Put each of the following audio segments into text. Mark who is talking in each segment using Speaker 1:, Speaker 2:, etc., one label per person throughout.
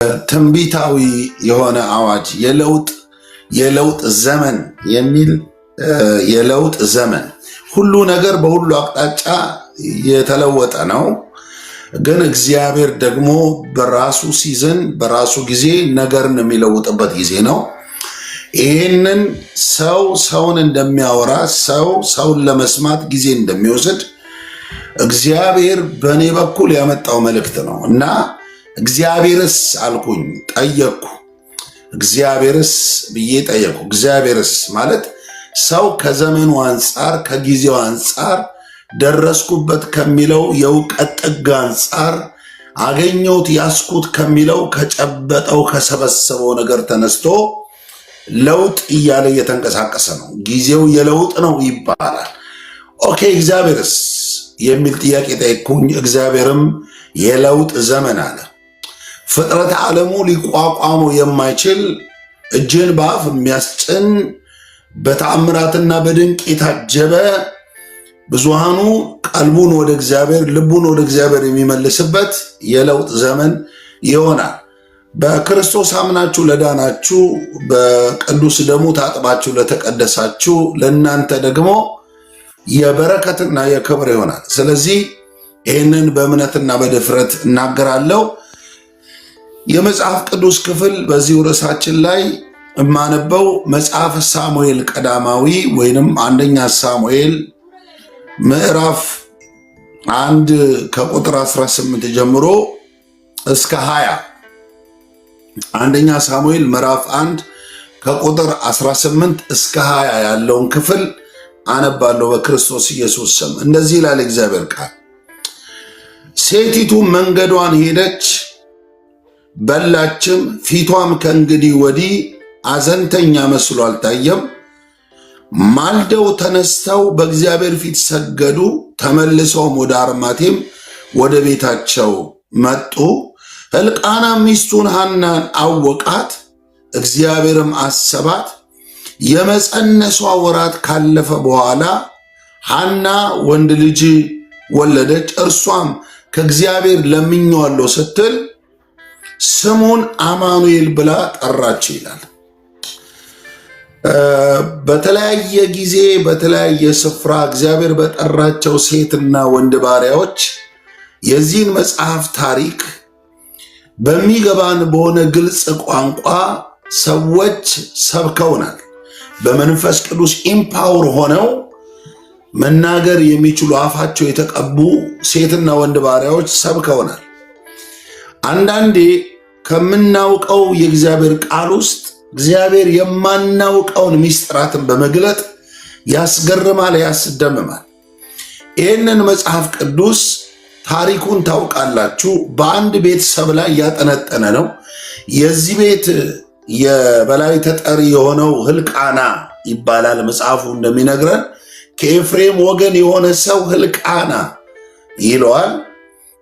Speaker 1: ትንቢታዊ የሆነ አዋጅ የለውጥ ዘመን የሚል የለውጥ ዘመን ሁሉ ነገር በሁሉ አቅጣጫ የተለወጠ ነው። ግን እግዚአብሔር ደግሞ በራሱ ሲዝን በራሱ ጊዜ ነገርን የሚለውጥበት ጊዜ ነው። ይህንን ሰውን እንደሚያወራ ሰውን ለመስማት ጊዜ እንደሚወስድ እግዚአብሔር በእኔ በኩል ያመጣው መልእክት ነው እና እግዚአብሔርስ አልኩኝ፣ ጠየቅኩ። እግዚአብሔርስ ብዬ ጠየቅኩ። እግዚአብሔርስ ማለት ሰው ከዘመኑ አንጻር ከጊዜው አንጻር ደረስኩበት ከሚለው የእውቀት ጥግ አንጻር አገኘሁት ያስኩት ከሚለው ከጨበጠው ከሰበሰበው ነገር ተነስቶ ለውጥ እያለ እየተንቀሳቀሰ ነው። ጊዜው የለውጥ ነው ይባላል። ኦኬ እግዚአብሔርስ የሚል ጥያቄ ጠየቅኩኝ። እግዚአብሔርም የለውጥ ዘመን አለ። ፍጥረት ዓለሙ ሊቋቋሙ የማይችል እጅን በአፍ የሚያስጭን በተአምራትና በድንቅ የታጀበ ብዙሃኑ ቀልቡን ወደ እግዚአብሔር ልቡን ወደ እግዚአብሔር የሚመልስበት የለውጥ ዘመን ይሆናል። በክርስቶስ አምናችሁ ለዳናችሁ በቅዱስ ደሙ ታጥባችሁ ለተቀደሳችሁ ለእናንተ ደግሞ የበረከትና የክብር ይሆናል። ስለዚህ ይህንን በእምነትና በድፍረት እናገራለሁ። የመጽሐፍ ቅዱስ ክፍል በዚህ ርዕሳችን ላይ የማነበው መጽሐፈ ሳሙኤል ቀዳማዊ ወይንም አንደኛ ሳሙኤል ምዕራፍ 1 ከቁጥር 18 ጀምሮ እስከ 20። አንደኛ ሳሙኤል ምዕራፍ 1 ከቁጥር 18 እስከ 20 ያለውን ክፍል አነባለሁ በክርስቶስ ኢየሱስ ስም። እንደዚህ ይላል እግዚአብሔር ቃል። ሴቲቱ መንገዷን ሄደች በላችም፣ ፊቷም ከእንግዲህ ወዲህ አዘንተኛ መስሎ አልታየም። ማልደው ተነስተው በእግዚአብሔር ፊት ሰገዱ። ተመልሰውም ወደ አርማቴም ወደ ቤታቸው መጡ። ሕልቃና ሚስቱን ሐናን አወቃት፣ እግዚአብሔርም አሰባት። የመፀነሷ ወራት ካለፈ በኋላ ሐና ወንድ ልጅ ወለደች። እርሷም ከእግዚአብሔር ለምኜዋለሁ ስትል ስሙን አማኑኤል ብላ ጠራች ይላል። በተለያየ ጊዜ በተለያየ ስፍራ እግዚአብሔር በጠራቸው ሴትና ወንድ ባሪያዎች የዚህን መጽሐፍ ታሪክ በሚገባን በሆነ ግልጽ ቋንቋ ሰዎች ሰብከውናል። በመንፈስ ቅዱስ ኢምፓወር ሆነው መናገር የሚችሉ አፋቸው የተቀቡ ሴትና ወንድ ባሪያዎች ሰብከውናል። አንዳንዴ ከምናውቀው የእግዚአብሔር ቃል ውስጥ እግዚአብሔር የማናውቀውን ምስጢራትን በመግለጥ ያስገርማል፣ ያስደምማል። ይህንን መጽሐፍ ቅዱስ ታሪኩን ታውቃላችሁ። በአንድ ቤተሰብ ላይ ያጠነጠነ ነው። የዚህ ቤት የበላይ ተጠሪ የሆነው ሕልቃና ይባላል። መጽሐፉ እንደሚነግረን ከኤፍሬም ወገን የሆነ ሰው ሕልቃና ይለዋል።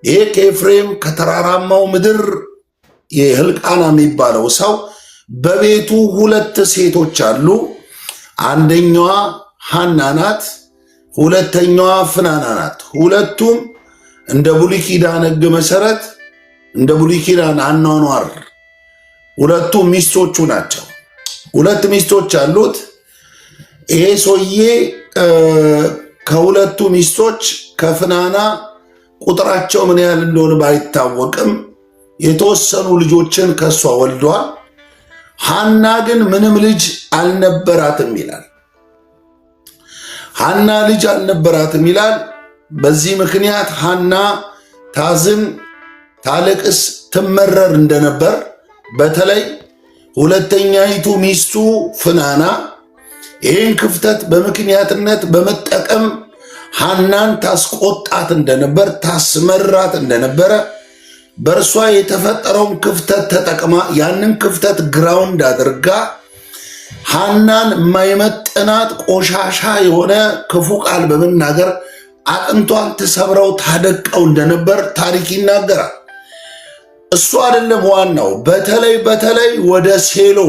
Speaker 1: ይሄ ከኤፍሬም ከተራራማው ምድር የሕልቃና የሚባለው ሰው በቤቱ 2 ሴቶች አሉ። አንደኛዋ ሐና ናት፣ ሁለተኛዋ ፍናና ናት። ሁለቱም እንደ ብሉይ ኪዳን ሕግ መሰረት እንደ ብሉይ ኪዳን አኗኗር ሁለቱ ሚስቶቹ ናቸው። 2 ሚስቶች አሉት። ይሄ ሰውዬ ከሁለቱ ሚስቶች ከፍናና ቁጥራቸው ምን ያህል እንደሆነ ባይታወቅም የተወሰኑ ልጆችን ከሷ ወልዷል። ሐና ግን ምንም ልጅ አልነበራትም ይላል። ሐና ልጅ አልነበራትም ይላል። በዚህ ምክንያት ሐና ታዝን፣ ታለቅስ፣ ትመረር እንደነበር በተለይ ሁለተኛይቱ ሚስቱ ፍናና ይህን ክፍተት በምክንያትነት በመጠቀም ሐናን ታስቆጣት እንደነበር፣ ታስመራት እንደነበረ በእርሷ የተፈጠረውን ክፍተት ተጠቅማ ያንን ክፍተት ግራውንድ አድርጋ ሐናን የማይመጥናት ቆሻሻ የሆነ ክፉ ቃል በመናገር አጥንቷን ትሰብረው ታደቀው እንደነበር ታሪክ ይናገራል። እሱ አይደለም ዋናው። በተለይ ወደ ሴሎ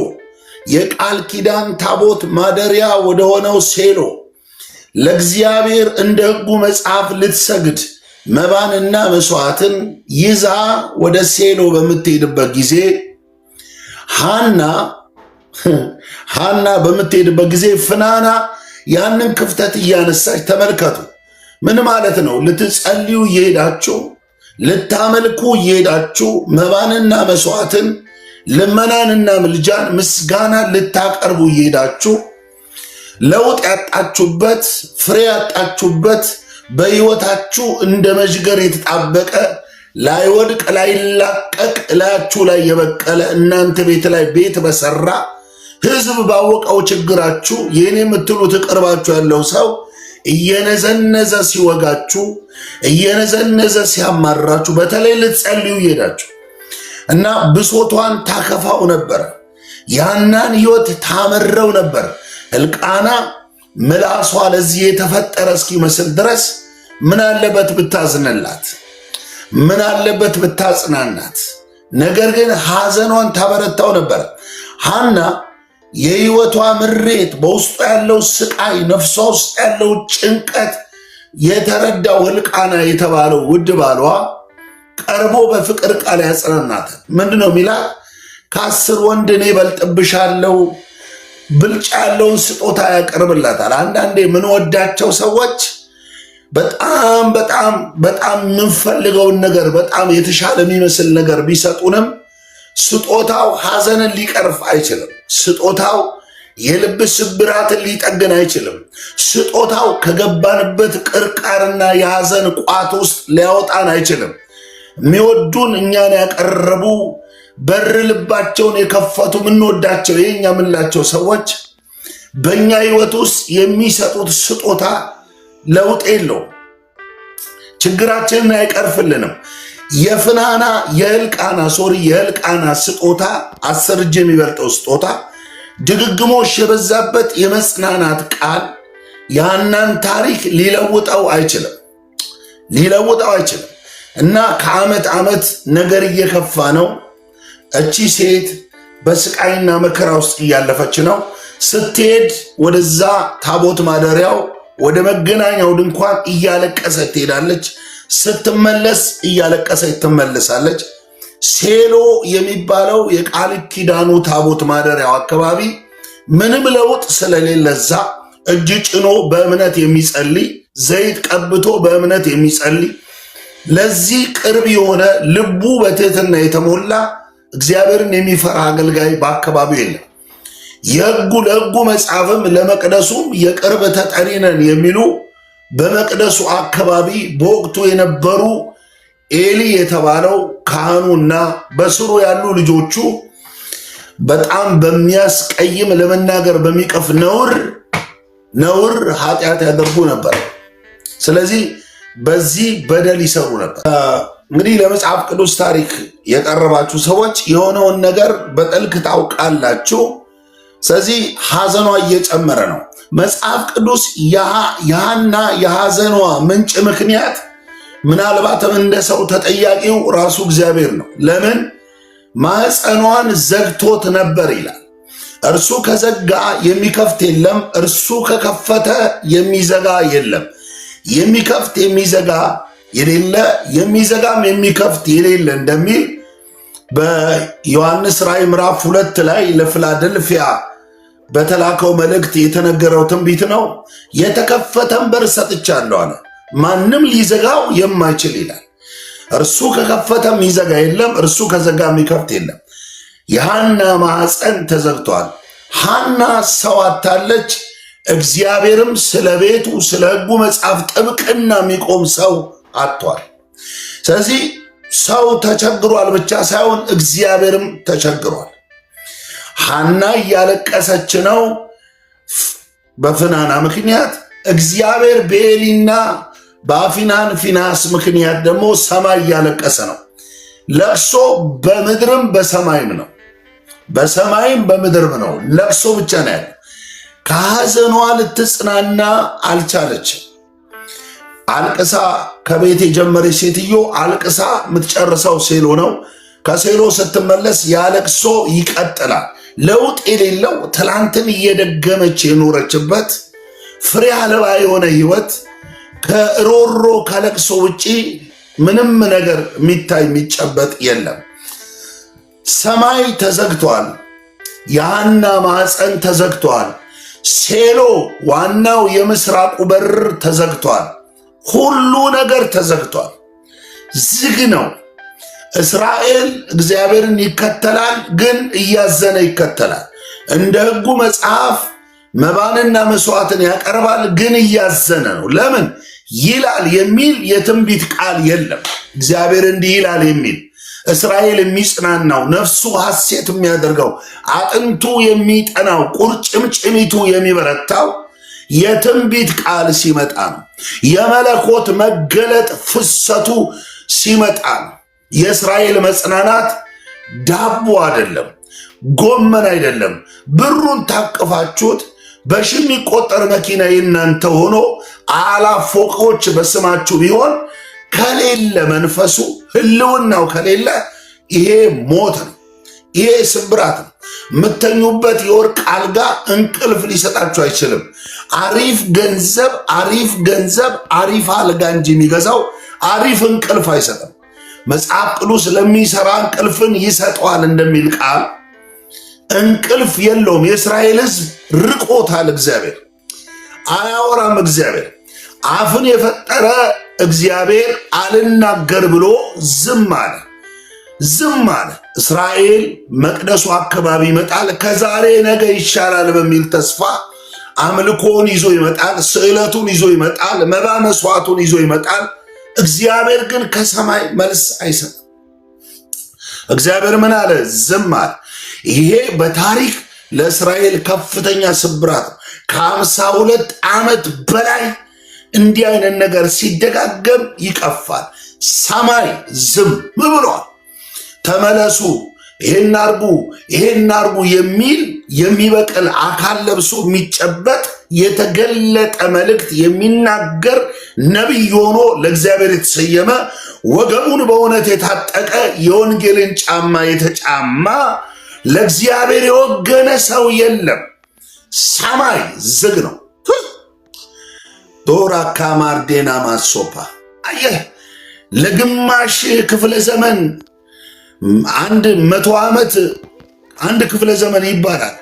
Speaker 1: የቃል ኪዳን ታቦት ማደሪያ ወደ ሆነው ሴሎ ለእግዚአብሔር እንደ ሕጉ መጽሐፍ ልትሰግድ መባንና መስዋዕትን ይዛ ወደ ሴሎ በምትሄድበት ጊዜ ሐና በምትሄድበት ጊዜ ፍናና ያንን ክፍተት እያነሳች ተመልከቱ። ምን ማለት ነው? ልትጸልዩ እየሄዳችሁ ልታመልኩ እየሄዳችሁ መባንና መስዋዕትን ልመናንና ምልጃን ምስጋናን ልታቀርቡ እየሄዳችሁ ለውጥ ያጣችሁበት ፍሬ ያጣችሁበት በሕይወታችሁ እንደ መዥገር የተጣበቀ ላይወድቅ ላይላቀቅ እላያችሁ ላይ የበቀለ እናንተ ቤት ላይ ቤት በሰራ ሕዝብ ባወቀው ችግራችሁ የኔ የምትሉት ቅርባችሁ ያለው ሰው እየነዘነዘ ሲወጋችሁ እየነዘነዘ ሲያማራችሁ በተለይ ልትጸልዩ እየሄዳችሁ እና ብሶቷን ታከፋው ነበር። ያናን ሕይወት ታመረው ነበር። ሕልቃና ምላሷ ለዚህ የተፈጠረ እስኪመስል ድረስ ምን አለበት ብታዝንላት፣ ምን አለበት ብታጽናናት። ነገር ግን ሐዘኗን ታበረታው ነበር። ሐና የሕይወቷ ምሬት፣ በውስጡ ያለው ስቃይ፣ ነፍሷ ውስጥ ያለው ጭንቀት የተረዳው ሕልቃና የተባለው ውድ ባሏ ቀርቦ በፍቅር ቃል ያጽናናታል። ምንድነው የሚላት? ከ10 ወንድ እኔ በልጥብሻለሁ ብልጫ ያለውን ስጦታ ያቀርብላታል። አንዳንዴ የምንወዳቸው ሰዎች በጣም በጣም በጣም የምንፈልገውን ነገር በጣም የተሻለ የሚመስል ነገር ቢሰጡንም ስጦታው ሐዘንን ሊቀርፍ አይችልም። ስጦታው የልብ ስብራትን ሊጠግን አይችልም። ስጦታው ከገባንበት ቅርቃርና የሐዘን ቋት ውስጥ ሊያወጣን አይችልም። የሚወዱን እኛን ያቀረቡ በር ልባቸውን የከፈቱ የምንወዳቸው የኛ የምንላቸው ሰዎች በእኛ ሕይወት ውስጥ የሚሰጡት ስጦታ ለውጥ የለውም፣ ችግራችንን አይቀርፍልንም። የሕልቃና ስጦታ 10 እጅ የሚበልጠው ስጦታ ድግግሞሽ የበዛበት የመጽናናት ቃል ያናን ታሪክ ሊለውጠው አይችልም እና ከዓመት ዓመት ነገር እየከፋ ነው። እቺ ሴት በስቃይና መከራ ውስጥ እያለፈች ነው። ስትሄድ ወደዛ ታቦት ማደሪያው ወደ መገናኛው ድንኳን እያለቀሰች ትሄዳለች። ስትመለስ እያለቀሰች ትመለሳለች። ሴሎ የሚባለው የቃል ኪዳኑ ታቦት ማደሪያው አካባቢ ምንም ለውጥ ስለሌለዛ እጅ ጭኖ በእምነት የሚጸልይ ዘይት ቀብቶ በእምነት የሚጸልይ ለዚህ ቅርብ የሆነ ልቡ በትህትና የተሞላ እግዚአብሔርን የሚፈራ አገልጋይ በአካባቢው የለም። ለሕጉ መጽሐፍም ለመቅደሱም የቅርብ ተጠሪ ነን የሚሉ በመቅደሱ አካባቢ በወቅቱ የነበሩ ኤሊ የተባለው ካህኑና በስሩ ያሉ ልጆቹ በጣም በሚያስቀይም ለመናገር በሚቀፍ ነውር ኃጢአት ያደርጉ ነበር። ስለዚህ በዚህ በደል ይሰሩ ነበር። እንግዲህ ለመጽሐፍ ቅዱስ ታሪክ የቀረባችሁ ሰዎች የሆነውን ነገር በጥልቅ ታውቃላችሁ። ስለዚህ ሐዘኗ እየጨመረ ነው። መጽሐፍ ቅዱስ የሐና የሐዘኗ ምንጭ ምክንያት ምናልባትም እንደ ሰው ተጠያቂው ራሱ እግዚአብሔር ነው። ለምን? ማኅፀኗን ዘግቶት ነበር ይላል። እርሱ ከዘጋ የሚከፍት የለም፣ እርሱ ከከፈተ የሚዘጋ የለም። የሚከፍት የሚዘጋ የሌለ የሚዘጋም የሚከፍት የሌለ እንደሚል በዮሐንስ ራእይ ምዕራፍ 2 ላይ ለፊላደልፊያ በተላከው መልእክት የተነገረው ትንቢት ነው። የተከፈተን በር ሰጥቻለሁ አለ፣ ማንም ሊዘጋው የማይችል ይላል። እርሱ ከከፈተ የሚዘጋ የለም፣ እርሱ ከዘጋ የሚከፍት የለም። የሐና ማኅፀን ተዘግቷል። ሐና ሰው አታለች። እግዚአብሔርም ስለ ቤቱ ስለ ሕጉ መጽሐፍ ጥብቅና የሚቆም ሰው አጥቷል። ስለዚህ ሰው ተቸግሯል ብቻ ሳይሆን እግዚአብሔርም ተቸግሯል። ሐና እያለቀሰች ነው በፍናና ምክንያት። እግዚአብሔር በኤሊና ፊናስ ምክንያት ደግሞ ሰማይ እያለቀሰ ነው። ለቅሶ በምድርም በሰማይም ነው፣ በሰማይም በምድርም ነው። ለቅሶ ብቻ ነው ያለ። ከሐዘኗ ልትጽናና አልቻለችም። አልቅሳ ከቤት የጀመረች ሴትዮ አልቅሳ የምትጨርሰው ሴሎ ነው። ከሴሎ ስትመለስ ያለቅሶ ይቀጥላል። ለውጥ የሌለው ትላንትን እየደገመች የኖረችበት ፍሬ አልባ የሆነ ሕይወት ከሮሮ ከለቅሶ ውጪ ምንም ነገር የሚታይ የሚጨበጥ የለም። ሰማይ ተዘግቷል። የሐና ማዕፀን ተዘግቷል። ሴሎ ዋናው የምስራቁ በር ተዘግቷል። ሁሉ ነገር ተዘግቷል። ዝግ ነው። እስራኤል እግዚአብሔርን ይከተላል፣ ግን እያዘነ ይከተላል። እንደ ሕጉ መጽሐፍ መባንና መስዋዕትን ያቀርባል፣ ግን እያዘነ ነው። ለምን ይላል የሚል የትንቢት ቃል የለም። እግዚአብሔር እንዲህ ይላል የሚል እስራኤል የሚጽናናው ነፍሱ ሐሴት የሚያደርገው አጥንቱ የሚጠናው ቁርጭምጭሚቱ የሚበረታው የትንቢት ቃል ሲመጣ ነው። የመለኮት መገለጥ ፍሰቱ ሲመጣ ነው። የእስራኤል መጽናናት ዳቦ አይደለም፣ ጎመን አይደለም። ብሩን ታቅፋችሁት በሺህ የሚቆጠር መኪና የእናንተ ሆኖ አላፍ ፎቆች በስማችሁ ቢሆን ከሌለ መንፈሱ ህልውናው ከሌለ ይሄ ሞት ነው። ይሄ ስብራት ነው። የምተኙበት የወርቅ አልጋ እንቅልፍ ሊሰጣችሁ አይችልም። አሪፍ ገንዘብ አሪፍ አልጋ እንጂ የሚገዛው አሪፍ እንቅልፍ አይሰጥም። መጽሐፍ ቅዱስ ለሚሰራ እንቅልፍን ይሰጠዋል እንደሚል ቃል እንቅልፍ የለውም። የእስራኤል ሕዝብ ርቆታል። እግዚአብሔር አያወራም። እግዚአብሔር አፍን የፈጠረ እግዚአብሔር አልናገር ብሎ ዝም አለ። እስራኤል መቅደሱ አካባቢ ይመጣል። ከዛሬ ነገ ይሻላል በሚል ተስፋ አምልኮውን ይዞ ይመጣል። ስዕለቱን ይዞ ይመጣል። መባ መስዋዕቱን ይዞ ይመጣል። እግዚአብሔር ግን ከሰማይ መልስ አይሰጥም። እግዚአብሔር ምን አለ? ዝም አለ። ይሄ በታሪክ ለእስራኤል ከፍተኛ ስብራት ነው። ከ52 ዓመት በላይ እንዲህ አይነት ነገር ሲደጋገም ይቀፋል። ሰማይ ዝም ብሏል። ተመለሱ፣ ይሄን አርጉ የሚል የሚበቅል አካል ለብሶ የሚጨበጥ የተገለጠ መልእክት የሚናገር ነቢይ ሆኖ ለእግዚአብሔር የተሰየመ ወገቡን በእውነት የታጠቀ የወንጌልን ጫማ የተጫማ ለእግዚአብሔር የወገነ ሰው የለም። ሰማይ ዝግ ነው። ዶራ ካማርዴና ማሶፓ አየህ፣ ለግማሽ ክፍለ ዘመን 100 ዓመት አንድ ክፍለ ዘመን ይባላል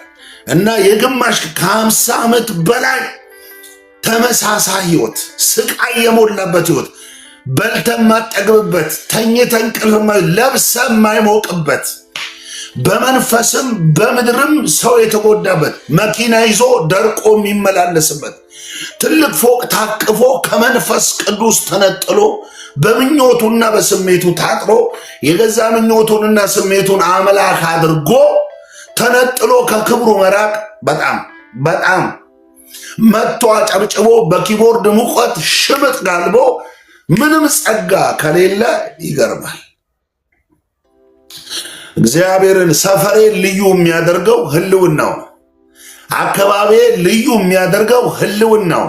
Speaker 1: እና የግማሽ ከ50 ዓመት በላይ ተመሳሳይ ህይወት፣ ስቃይ የሞላበት ህይወት፣ በልተን ማጠግብበት፣ ተኝተን እንቅልፍ ለብሰን ማይሞቅበት፣ በመንፈስም በምድርም ሰው የተጎዳበት፣ መኪና ይዞ ደርቆ የሚመላለስበት፣ ትልቅ ፎቅ ታቅፎ ከመንፈስ ቅዱስ ተነጥሎ በምኞቱና በስሜቱ ታጥሮ የገዛ ምኞቱንና ስሜቱን አምላክ አድርጎ ተነጥሎ ከክብሩ መራቅ በጣም መጥቶ አጨብጭቦ በኪቦርድ ሙቀት ሽምጥ ጋልቦ ምንም ጸጋ ከሌለ ይገርማል። እግዚአብሔርን ሰፈሬን ልዩ የሚያደርገው ህልውናው ነው። አካባቢ ልዩ የሚያደርገው ህልውናው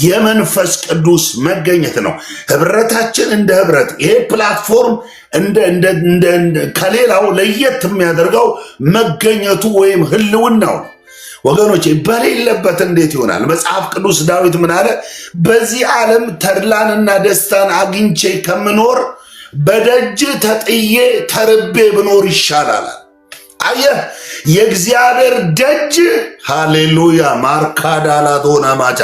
Speaker 1: የመንፈስ ቅዱስ መገኘት ነው። ህብረታችን እንደ ህብረት ይሄ ፕላትፎርም ከሌላው ለየት የሚያደርገው መገኘቱ ወይም ህልውናው ነው። ወገኖቼ በሌለበት እንዴት ይሆናል? መጽሐፍ ቅዱስ ዳዊት ምን አለ? በዚህ ዓለም ተድላንና ደስታን አግኝቼ ከምኖር በደጅ ተጥዬ ተርቤ ብኖር ይሻላል። አየህ፣ የእግዚአብሔር ደጅ ሃሌሉያ ማርካዳላዶና ማቻ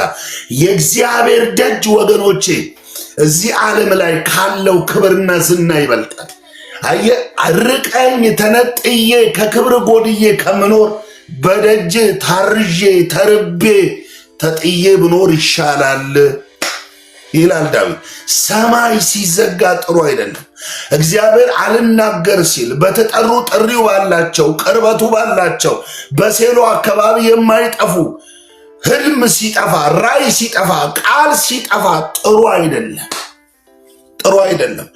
Speaker 1: የእግዚአብሔር ደጅ ወገኖቼ እዚህ ዓለም ላይ ካለው ክብርና ዝና ይበልጣል። አየህ፣ ርቀኝ ተነጥዬ ከክብር ጎድዬ ከምኖር በደጅ ታርዤ ተርቤ ተጥዬ ብኖር ይሻላል ይላል ዳዊት። ሰማይ ሲዘጋ ጥሩ አይደለም። እግዚአብሔር አልናገር ሲል በተጠሩ ጥሪው ባላቸው ቅርበቱ ባላቸው በሴሎ አካባቢ የማይጠፉ ህልም ሲጠፋ፣ ራእይ ሲጠፋ፣ ቃል ሲጠፋ ጥሩ አይደለም።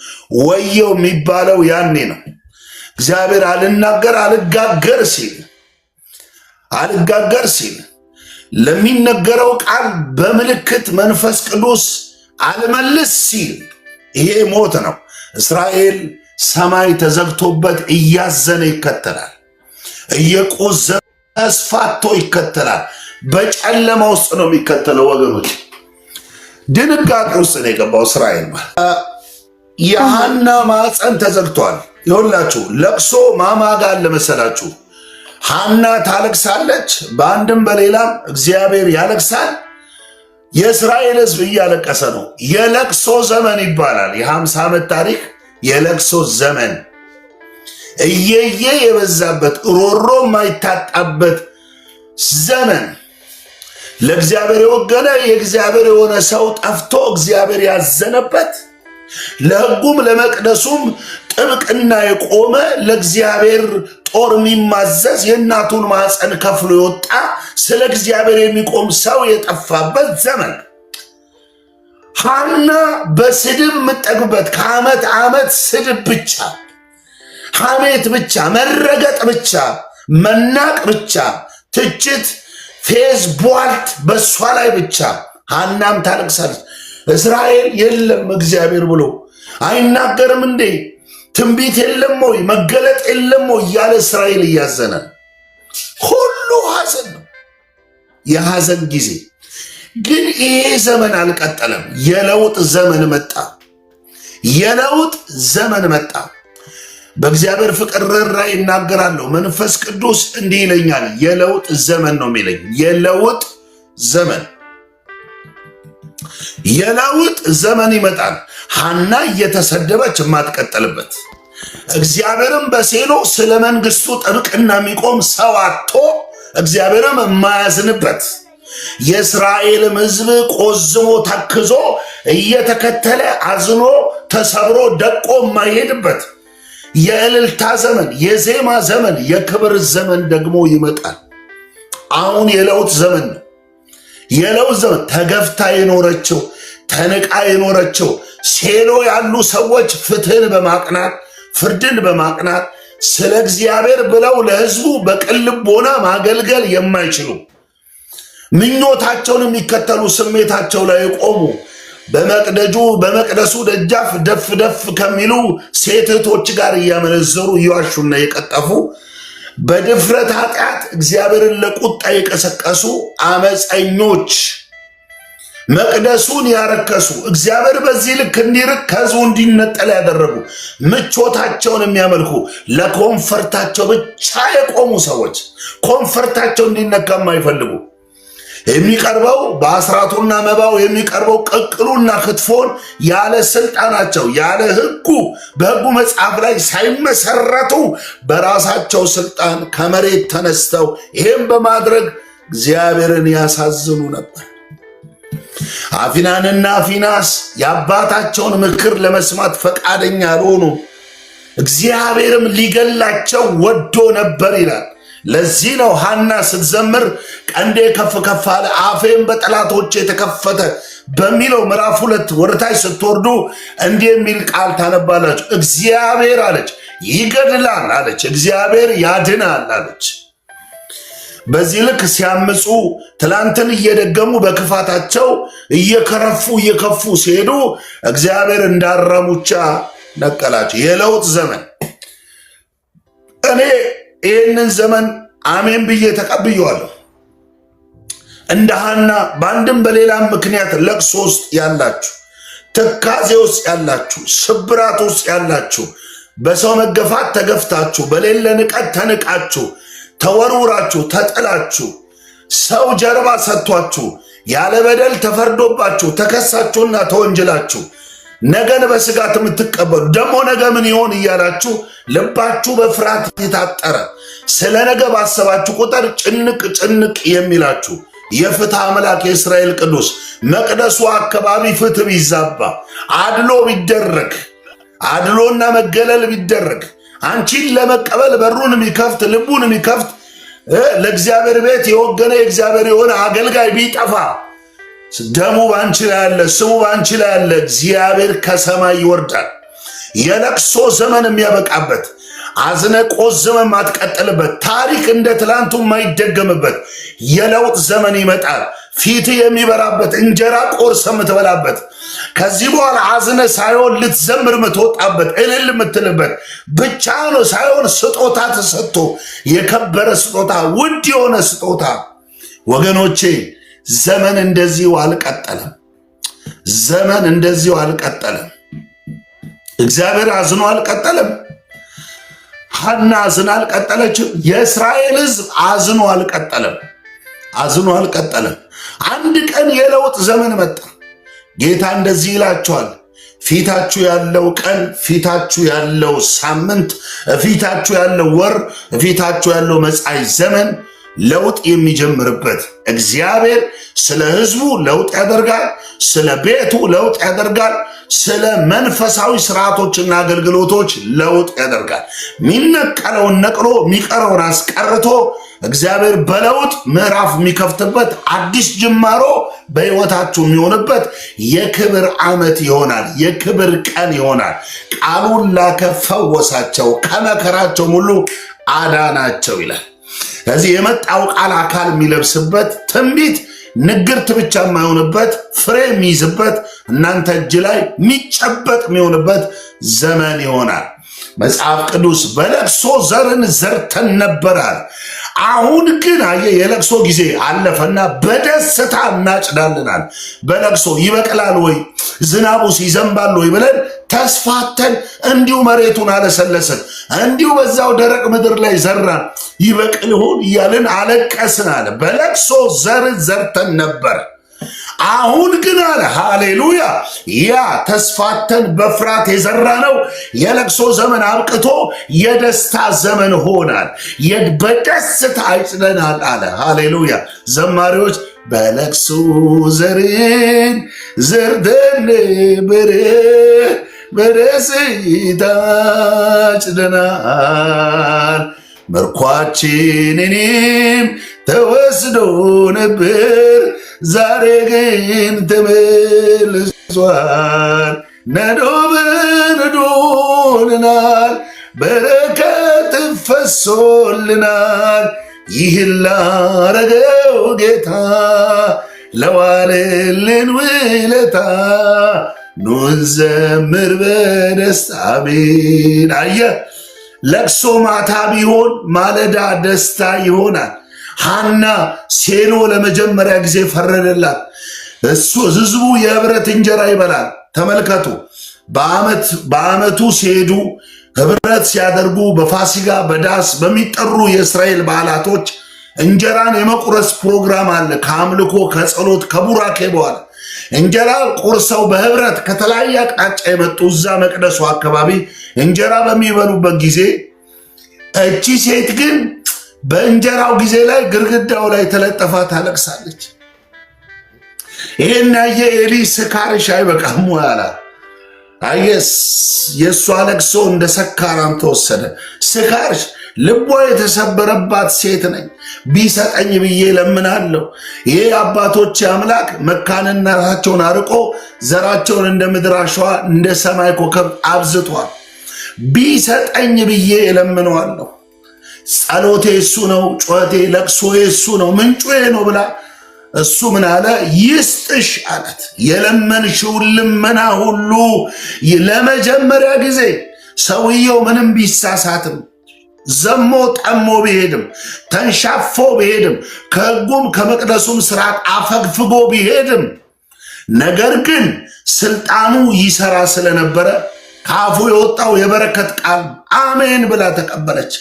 Speaker 1: ወየው የሚባለው ያኔ ነው። እግዚአብሔር አልናገር አልጋገር ሲል ለሚነገረው ቃል በምልክት መንፈስ ቅዱስ አልመልስ ሲል ይሄ ሞት ነው። እስራኤል ሰማይ ተዘግቶበት እያዘነ ይከተላል፣ እየቆዘመ ተስፋቶ ይከተላል። በጨለማ ውስጥ ነው የሚከተለው ወገኖች። ድንጋጤ ውስጥ ነው የገባው እስራኤል ማለት። የሐና ማፀን ተዘግቷል። ይኸውላችሁ ለቅሶ ማማጋ ለመሰላችሁ ሐና ታለቅሳለች፣ በአንድም በሌላም እግዚአብሔር ያለቅሳል። የእስራኤል ሕዝብ እያለቀሰ ነው። የለቅሶ ዘመን ይባላል። የ50 ዓመት ታሪክ የለቅሶ ዘመን፣ እየየ የበዛበት ሮሮ የማይታጣበት ዘመን፣ ለእግዚአብሔር የወገነ የእግዚአብሔር የሆነ ሰው ጠፍቶ እግዚአብሔር ያዘነበት፣ ለሕጉም ለመቅደሱም ጥብቅና የቆመ ለእግዚአብሔር ጦር የሚማዘዝ የእናቱን ማፀን ከፍሎ የወጣ ስለ እግዚአብሔር የሚቆም ሰው የጠፋበት ዘመን። ሐና በስድብ የምጠግበት ከዓመት ዓመት ስድብ ብቻ፣ ሐሜት ብቻ፣ መረገጥ ብቻ፣ መናቅ ብቻ፣ ትችት፣ ፌዝ፣ ቧልት በእሷ ላይ ብቻ። ሐናም ታለቅሳለች። እስራኤል የለም እግዚአብሔር ብሎ አይናገርም እንዴ? ትንቢት የለም ወይ? መገለጥ የለም ወይ? እያለ እስራኤል እያዘነ ሁሉ ሐዘን ነው፣ የሐዘን ጊዜ። ግን ይሄ ዘመን አልቀጠለም። የለውጥ ዘመን መጣ። የለውጥ ዘመን መጣ። በእግዚአብሔር ፍቅር ራይ ይናገራለሁ። መንፈስ ቅዱስ እንዲህ ይለኛል። የለውጥ ዘመን ነው የሚለኝ። የለውጥ ዘመን፣ የለውጥ ዘመን ይመጣል። ሐና እየተሰደበች የማትቀጠልበት፣ እግዚአብሔርም በሴሎ ስለ መንግስቱ ጥብቅና የሚቆም ሰው አጥቶ እግዚአብሔርም የማያዝንበት፣ የእስራኤልም ሕዝብ ቆዝሞ ተክዞ እየተከተለ አዝኖ ተሰብሮ ደቆ የማይሄድበት የእልልታ ዘመን፣ የዜማ ዘመን፣ የክብር ዘመን ደግሞ ይመጣል። አሁን የለውጥ ዘመን ነው። የለውጥ ዘመን ተገፍታ የኖረችው ተንቃ የኖረችው ሴሎ ያሉ ሰዎች ፍትህን በማቅናት ፍርድን በማቅናት ስለ እግዚአብሔር ብለው ለሕዝቡ በቅን ልቦና ማገልገል የማይችሉ ምኞታቸውን የሚከተሉ ስሜታቸው ላይ የቆሙ በመቅደሱ ደጃፍ ደፍ ደፍ ከሚሉ ሴት እህቶች ጋር እያመነዘሩ እየዋሹና የቀጠፉ በድፍረት ኃጢአት እግዚአብሔርን ለቁጣ የቀሰቀሱ አመፀኞች፣ መቅደሱን ያረከሱ፣ እግዚአብሔር በዚህ ልክ እንዲርቅ ከሕዝቡ እንዲነጠል ያደረጉ፣ ምቾታቸውን የሚያመልኩ፣ ለኮንፈርታቸው ብቻ የቆሙ ሰዎች፣ ኮንፈርታቸው እንዲነካ የማይፈልጉ፣ የሚቀርበው በአስራቱና መባው የሚቀርበው ቅቅሉና ክትፎን ያለ ስልጣናቸው ያለ ሕጉ በሕጉ መጽሐፍ ላይ ሳይመሰረቱ በራሳቸው ስልጣን ከመሬት ተነስተው ይህም በማድረግ እግዚአብሔርን ያሳዝኑ ነበር። አፊናንና ፊናስ የአባታቸውን ምክር ለመስማት ፈቃደኛ አልሆኑ፣ እግዚአብሔርም ሊገላቸው ወዶ ነበር ይላል። ለዚህ ነው ሐና ስትዘምር ቀንዴ ከፍ ከፍ አለ አፌም በጠላቶቼ የተከፈተ በሚለው ምዕራፍ 2 ወደታች ስትወርዱ እንዲህ የሚል ቃል ታነባላችሁ። እግዚአብሔር አለች ይገድላል አለች፣ እግዚአብሔር ያድናል አለች። በዚህ ልክ ሲያምፁ ትላንትን እየደገሙ በክፋታቸው እየከፉ ሲሄዱ እግዚአብሔር እንዳራሙቻ ነቀላቸው። የለውጥ ዘመን። እኔ ይህንን ዘመን አሜን ብዬ ተቀብየዋለሁ። እንደ ሐና በአንድም በሌላም ምክንያት ለቅሶ ውስጥ ያላችሁ፣ ትካዜ ውስጥ ያላችሁ፣ ስብራት ውስጥ ያላችሁ፣ በሰው መገፋት ተገፍታችሁ፣ በሌለ ንቀት ተንቃችሁ፣ ተወርውራችሁ፣ ተጥላችሁ፣ ሰው ጀርባ ሰጥቷችሁ፣ ያለ በደል ተፈርዶባችሁ፣ ተከሳችሁና ተወንጅላችሁ ነገን በስጋት የምትቀበሉ ደግሞ ነገ ምን ይሆን እያላችሁ ልባችሁ በፍርሃት የታጠረ ስለ ነገ ባሰባችሁ ቁጥር ጭንቅ ጭንቅ የሚላችሁ የፍትህ አምላክ የእስራኤል ቅዱስ መቅደሱ አካባቢ ፍትህ ቢዛባ፣ አድሎ ቢደረግ፣ አድሎና መገለል ቢደረግ፣ አንቺን ለመቀበል በሩን የሚከፍት ልቡን የሚከፍት ለእግዚአብሔር ቤት የወገነ የእግዚአብሔር የሆነ አገልጋይ ቢጠፋ፣ ደሙ ባንቺ ላይ ያለ፣ ስሙ ባንቺ ላይ ያለ እግዚአብሔር ከሰማይ ይወርዳል። የለቅሶ ዘመን የሚያበቃበት፣ አዝነ ቆዝመ ማትቀጥልበት፣ ታሪክ እንደ ትላንቱ የማይደገምበት የለውጥ ዘመን ይመጣል። ፊት የሚበራበት፣ እንጀራ ቆርሰ የምትበላበት፣ ከዚህ በኋላ አዝነ ሳይሆን ልትዘምር የምትወጣበት፣ እልል የምትልበት ብቻ ነው ሳይሆን ስጦታ ተሰጥቶ የከበረ ስጦታ፣ ውድ የሆነ ስጦታ። ወገኖቼ ዘመን እንደዚሁ አልቀጠለም። ዘመን እንደዚሁ አልቀጠለም። እግዚአብሔር አዝኖ አልቀጠለም። ሐና አዝና አልቀጠለችም። የእስራኤል ሕዝብ አዝኖ አልቀጠለም። አንድ ቀን የለውጥ ዘመን መጣ። ጌታ እንደዚህ ይላቸዋል፣ ፊታችሁ ያለው ቀን፣ ፊታችሁ ያለው ሳምንት፣ ፊታችሁ ያለው ወር፣ ፊታችሁ ያለው መጻኢ ዘመን ለውጥ የሚጀምርበት እግዚአብሔር ስለ ሕዝቡ ለውጥ ያደርጋል። ስለ ቤቱ ለውጥ ያደርጋል። ስለ መንፈሳዊ ስርዓቶችና አገልግሎቶች ለውጥ ያደርጋል። የሚነቀለውን ነቅሎ የሚቀረውን አስቀርቶ እግዚአብሔር በለውጥ ምዕራፍ የሚከፍትበት አዲስ ጅማሮ በሕይወታችሁ የሚሆንበት የክብር ዓመት ይሆናል። የክብር ቀን ይሆናል። ቃሉን ላከ፣ ፈወሳቸው፣ ከመከራቸው ሁሉ አዳናቸው ይላል። ከዚህ የመጣው ቃል አካል የሚለብስበት ትንቢት ንግርት ብቻ የማይሆንበት ፍሬ የሚይዝበት እናንተ እጅ ላይ የሚጨበጥ የሚሆንበት ዘመን ይሆናል። መጽሐፍ ቅዱስ በለቅሶ ዘርን ዘርተን ነበራል። አሁን ግን የለቅሶ ጊዜ አለፈና በደስታ እናጭዳልናል። በለቅሶ ይበቅላል ወይ ዝናቡስ ይዘንባል ወይ ብለን ተስፋተን እንዲሁ መሬቱን አለሰለስን፣ እንዲሁ በዛው ደረቅ ምድር ላይ ዘራን፣ ይበቅል ይሆን እያልን አለቀስን አለ። በለቅሶ ዘርን ዘርተን ነበር። አሁን ግን አለ ሃሌሉያ፣ ያ ተስፋተን በፍርሃት የዘራ ነው የለቅሶ ዘመን አብቅቶ የደስታ ዘመን ሆናል። በደስታ አይጭደናል አለ። ሃሌሉያ። ዘማሪዎች በለቅሶ ዘርን ዘርተን ነበር፣ በደስታ አጭደናል። ምርኳችን እኔም ተወስዶ ነበር፣ ዛሬ ግን ተመልሷል። ነዶ በነዶልናል፣ በረከት ፈሶልናል። ይህን ላረገው ጌታ ለዋለልን ውለታ ኑ እንዘምር በደስታ አሜን። አየህ፣ ለቅሶ ማታ ቢሆን ማለዳ ደስታ ይሆናል። ሐና ሴሎ ለመጀመሪያ ጊዜ ፈረደላት። ህዝቡ የህብረት እንጀራ ይበላል። ተመልከቱ፣ በዓመቱ ሲሄዱ ህብረት ሲያደርጉ በፋሲጋ በዳስ በሚጠሩ የእስራኤል በዓላቶች እንጀራን የመቁረስ ፕሮግራም አለ። ከአምልኮ ከጸሎት ከቡራኬ በኋላ እንጀራ ቆርሰው በህብረት ከተለያየ አቅጣጫ የመጡ እዛ መቅደሱ አካባቢ እንጀራ በሚበሉበት ጊዜ እቺ ሴት ግን በእንጀራው ጊዜ ላይ ግርግዳው ላይ ተለጠፋ ታለቅሳለች። ይሄን ያየ ኤሊ ስካርሽ አይበቃም አላት። አየስ የእሷ ለቅሶ እንደ ሰካራም ተወሰደ። ስካርሽ ልቧ የተሰበረባት ሴት ነኝ፣ ቢሰጠኝ ብዬ ለምናለሁ። ይሄ አባቶች አምላክ መካንነታቸውን አርቆ ዘራቸውን እንደ ምድር አሸዋ እንደ ሰማይ ኮከብ አብዝቷል። ቢሰጠኝ ብዬ እለምነዋለሁ። ጸሎቴ እሱ ነው፣ ጩኸቴ ለቅሶዬ እሱ ነው፣ ምንጩ ነው ብላ እሱ ምን አለ? ይስጥሽ አላት። የለመንሽውን ልመና ሁሉ ለመጀመሪያ ጊዜ ሰውየው ምንም ቢሳሳትም ዘሞ ጠሞ ቢሄድም ተንሻፎ ቢሄድም ከሕጉም ከመቅደሱም ስርዓት አፈግፍጎ ቢሄድም ነገር ግን ስልጣኑ ይሰራ ስለነበረ ከአፉ የወጣው የበረከት ቃል አሜን ብላ ተቀበለች።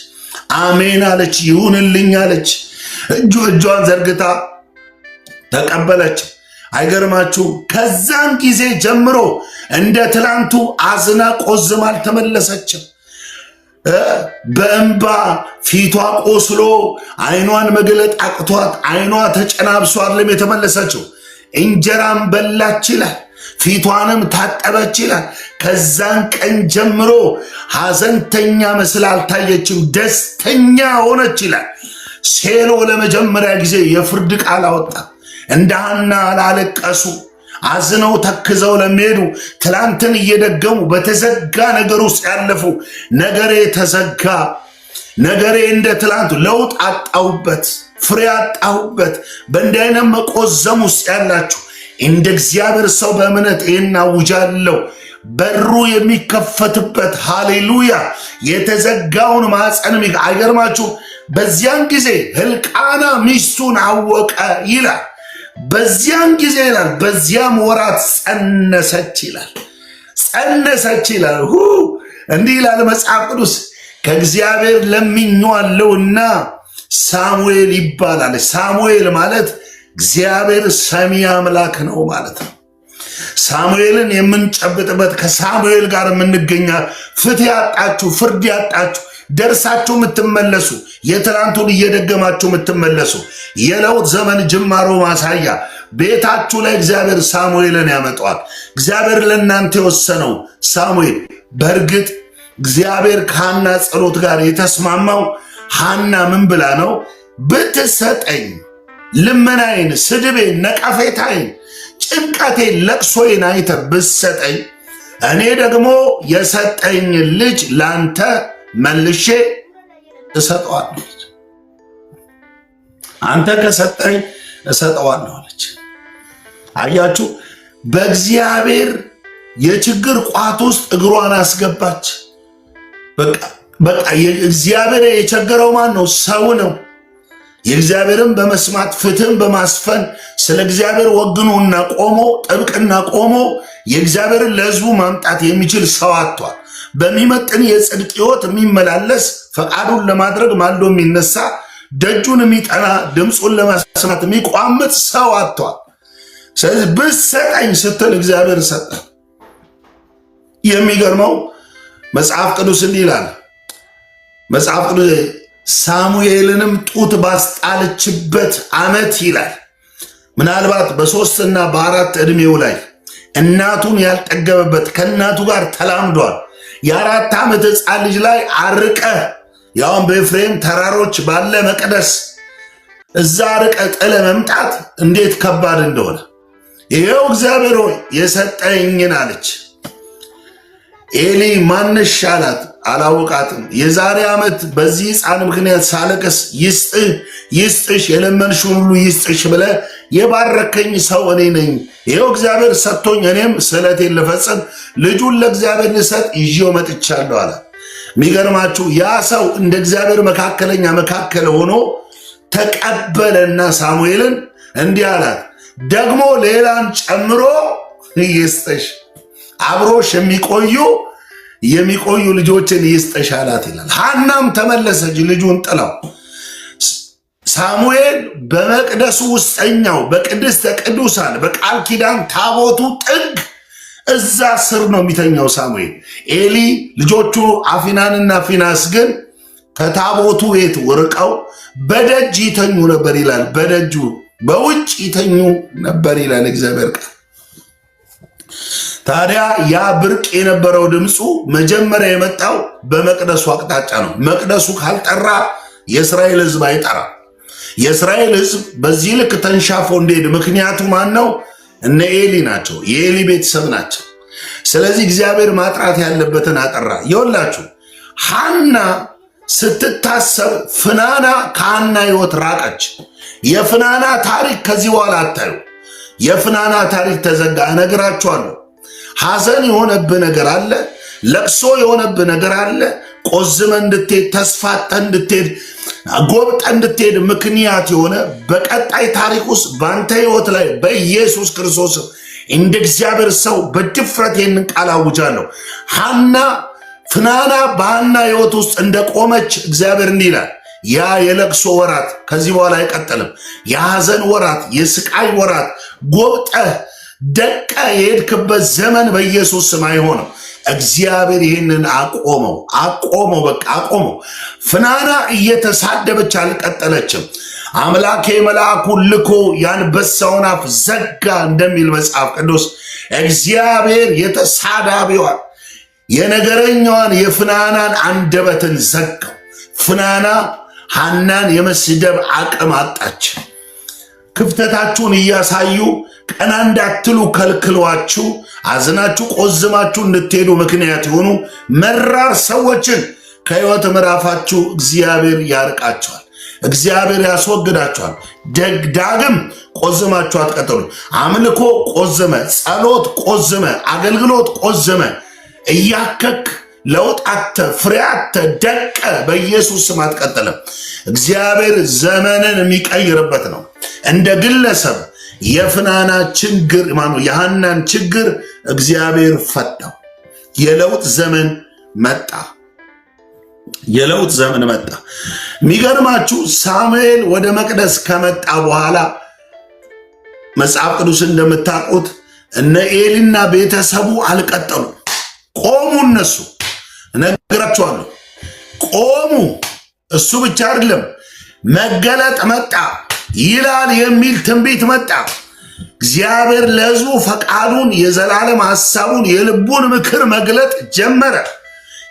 Speaker 1: አሜን አለች፣ ይሁንልኝ አለች። እጇን ዘርግታ ተቀበለች። አይገርማችሁ? ከዛን ጊዜ ጀምሮ እንደ ትላንቱ አዝና ቆዝማ አልተመለሰችም። በእንባ ፊቷ ቆስሎ አይኗን መግለጥ አቅቷት አይኗ ተጨናብሶ አይደለም የተመለሰችው። እንጀራም በላች ይላል፣ ፊቷንም ታጠበች ይላል። ከዛን ቀን ጀምሮ ሐዘንተኛ መስላ አልታየችም፣ ደስተኛ ሆነች ይላል። ሴሎ ለመጀመሪያ ጊዜ የፍርድ ቃል አወጣ። እንደ ሐና ላለቀሱ አዝነው ተክዘው ለሚሄዱ ትላንትን እየደገሙ በተዘጋ ነገር ውስጥ ያለፉ ነገሬ ተዘጋ፣ ነገሬ እንደ ትላንቱ ለውጥ አጣሁበት፣ ፍሬ አጣሁበት፣ በእንዲህ አይነት መቆዘም ውስጥ ያላችሁ እንደ እግዚአብሔር ሰው በእምነት ይህን አውጃለሁ። በሩ የሚከፈትበት ሃሌሉያ፣ የተዘጋውን ማፀን አይገርማችሁ? በዚያን ጊዜ ሕልቃና ሚስቱን አወቀ ይላል። በዚያን ጊዜ ይላል በዚያም ወራት ጸነሰች ይላል። ጸነሰች ይላል። እንዲህ ይላል መጽሐፍ ቅዱስ ከእግዚአብሔር ለምኜዋለሁና ሳሙኤል ይባላል። ሳሙኤል ማለት እግዚአብሔር ሰሚ አምላክ ነው ማለት ነው። ሳሙኤልን የምንጨብጥበት ከሳሙኤል ጋር የምንገኛ ፍትህ ያጣችሁ ፍርድ ያጣችሁ ደርሳችሁ የምትመለሱ የትናንቱን እየደገማችሁ የምትመለሱ የለውጥ ዘመን ጅማሮ ማሳያ ቤታችሁ ላይ እግዚአብሔር ሳሙኤልን ያመጣዋል። እግዚአብሔር ለእናንተ የወሰነው ሳሙኤል በእርግጥ እግዚአብሔር ከሐና ጸሎት ጋር የተስማማው ሐና ምን ብላ ነው? ብትሰጠኝ ልመናዬን፣ ስድቤን፣ ነቀፌታዬን፣ ጭንቀቴን፣ ለቅሶዬን አይተ ብትሰጠኝ እኔ ደግሞ የሰጠኝ ልጅ ላንተ መልሼ እሰጠዋለሁ። አንተ ከሰጠኝ እሰጠዋለሁ አለች። አያችሁ፣ በእግዚአብሔር የችግር ቋት ውስጥ እግሯን አስገባች። በቃ እግዚአብሔር የቸገረው ማን ነው? ሰው ነው። የእግዚአብሔርን በመስማት ፍትህን በማስፈን ስለ እግዚአብሔር ወግኖና ቆሞ ጥብቅና ቆሞ የእግዚአብሔርን ለሕዝቡ ማምጣት የሚችል ሰው አጥቷል። በሚመጥን የጽድቅ ሕይወት የሚመላለስ ፈቃዱን ለማድረግ ማልዶ የሚነሳ ደጁን የሚጠና ድምፁን ለማሰማት የሚቋምጥ ሰው አጥቷል። ስለዚህ ብትሰጠኝ ስትል እግዚአብሔር ሰጠ። የሚገርመው መጽሐፍ ቅዱስ እንዲህ ይላል። መጽሐፍ ቅዱስ ሳሙኤልንም ጡት ባስጣለችበት ዓመት ይላል። ምናልባት በ3 እና በ4 ዕድሜው ላይ እናቱን ያልጠገበበት ከእናቱ ጋር ተላምዷል። የ4 ዓመት ሕፃን ልጅ ላይ አርቀ ያውን በኤፍሬም ተራሮች ባለ መቅደስ እዛ አርቀ ጥለ መምጣት እንዴት ከባድ እንደሆነ ይሄው እግዚአብሔር ሆይ የሰጠኝን አለች። ኤሊ ማነሽ አላት። አላወቃትም። የዛሬ ዓመት በዚህ ሕፃን ምክንያት ሳለቅስ ይስጥሽ የለመንሽውን ሁሉ ይስጥሽ ብለ የባረከኝ ሰው እኔ ነኝ። ይኸው እግዚአብሔር ሰጥቶኝ እኔም ስዕለቴን ልፈጽም ልጁን ለእግዚአብሔር ልሰጥ ይዤው መጥቻለሁ አለ። የሚገርማችሁ ያ ሰው እንደ እግዚአብሔር መካከለኛ መካከል ሆኖ ተቀበለና ሳሙኤልን እንዲህ አላት፣ ደግሞ ሌላን ጨምሮ ይስጥሽ፣ አብሮሽ የሚቆዩ ልጆችን ይስጥሽ አላት ይላል። ሐናም ተመለሰች ልጁን ጥላው። ሳሙኤል በመቅደሱ ውስጠኛው በቅድስተ ቅዱሳን በቃል ኪዳን ታቦቱ ጥግ እዛ ስር ነው የሚተኛው ሳሙኤል። ኤሊ ልጆቹ አፊናንና ፊናስ ግን ከታቦቱ ቤት ወርቀው በደጅ ይተኙ ነበር ይላል። በደጁ በውጭ ይተኙ ነበር ይላል እግዚአብሔር ቃል። ታዲያ ያ ብርቅ የነበረው ድምፁ መጀመሪያ የመጣው በመቅደሱ አቅጣጫ ነው። መቅደሱ ካልጠራ የእስራኤል ሕዝብ አይጠራም። የእስራኤል ሕዝብ በዚህ ልክ ተንሻፎ እንደሄድ ምክንያቱ ማን ነው? እነ ኤሊ ናቸው። የኤሊ ቤተሰብ ናቸው። ስለዚህ እግዚአብሔር ማጥራት ያለበትን አጠራ። ይኸውላችሁ ሐና ስትታሰብ ፍናና ከሐና ሕይወት ራቀች። የፍናና ታሪክ ከዚህ በኋላ አታዩ። የፍናና ታሪክ ተዘጋ። እነግራችኋለሁ። ሐዘን የሆነብህ ነገር አለ። ለቅሶ የሆነብህ ነገር አለ። ቆዝመ እንድትሄድ ተስፋጠ እንድትሄድ ጎብጠ እንድትሄድ ምክንያት የሆነ በቀጣይ ታሪክ ውስጥ በአንተ ሕይወት ላይ በኢየሱስ ክርስቶስ እንደ እግዚአብሔር ሰው በድፍረት ይህንን ቃል አውጃለሁ። ፍናና በሐና ሕይወት ውስጥ እንደቆመች እግዚአብሔር እንዲህ ይላል፣ ያ የለቅሶ ወራት ከዚህ በኋላ አይቀጥልም። የሐዘን ወራት፣ የስቃይ ወራት፣ ጎብጠህ ደቀ የሄድክበት ዘመን በኢየሱስ ስም አይሆንም። እግዚአብሔር ይህንን አቆመው። በቃ አቆመው። ፍናና እየተሳደበች አልቀጠለችም። አምላኬ መልአኩን ልኮ የአንበሳውን አፍ ዘጋ እንደሚል መጽሐፍ ቅዱስ እግዚአብሔር የተሳዳቢዋን የነገረኛዋን የፍናናን አንደበትን ዘጋው። ፍናና ሐናን የመስደብ አቅም አጣች። ክፍተታችሁን እያሳዩ ቀና እንዳትሉ ከልክሏችሁ አዝናችሁ ቆዝማችሁ እንድትሄዱ ምክንያት የሆኑ መራር ሰዎችን ከሕይወት ምዕራፋችሁ እግዚአብሔር ያርቃቸዋል። እግዚአብሔር ያስወግዳቸዋል። ዳግም ቆዝማችሁ አትቀጥሉ። አምልኮ ቆዘመ፣ ጸሎት ቆዘመ፣ አገልግሎት ቆዘመ። እያከክ ለውጣተ ፍሬያተ ደቀ በኢየሱስ ስም አትቀጥልም። እግዚአብሔር ዘመንን የሚቀይርበት ነው። እንደ ግለሰብ የፍናና ችግር የሐናን ችግር እግዚአብሔር ፈታው። የለውጥ ዘመን መጣ። የለውጥ ዘመን መጣ። የሚገርማችሁ ሳሙኤል ወደ መቅደስ ከመጣ በኋላ መጽሐፍ ቅዱስ እንደምታውቁት እነ ኤሊና ቤተሰቡ አልቀጠሉ፣ ቆሙ። እነሱ እነግራችኋለሁ፣ ቆሙ። እሱ ብቻ አይደለም፣ መገለጥ መጣ ይላል የሚል ትንቢት መጣ። እግዚአብሔር ለሕዝቡ ፈቃዱን፣ የዘላለም ሐሳቡን፣ የልቡን ምክር መግለጥ ጀመረ።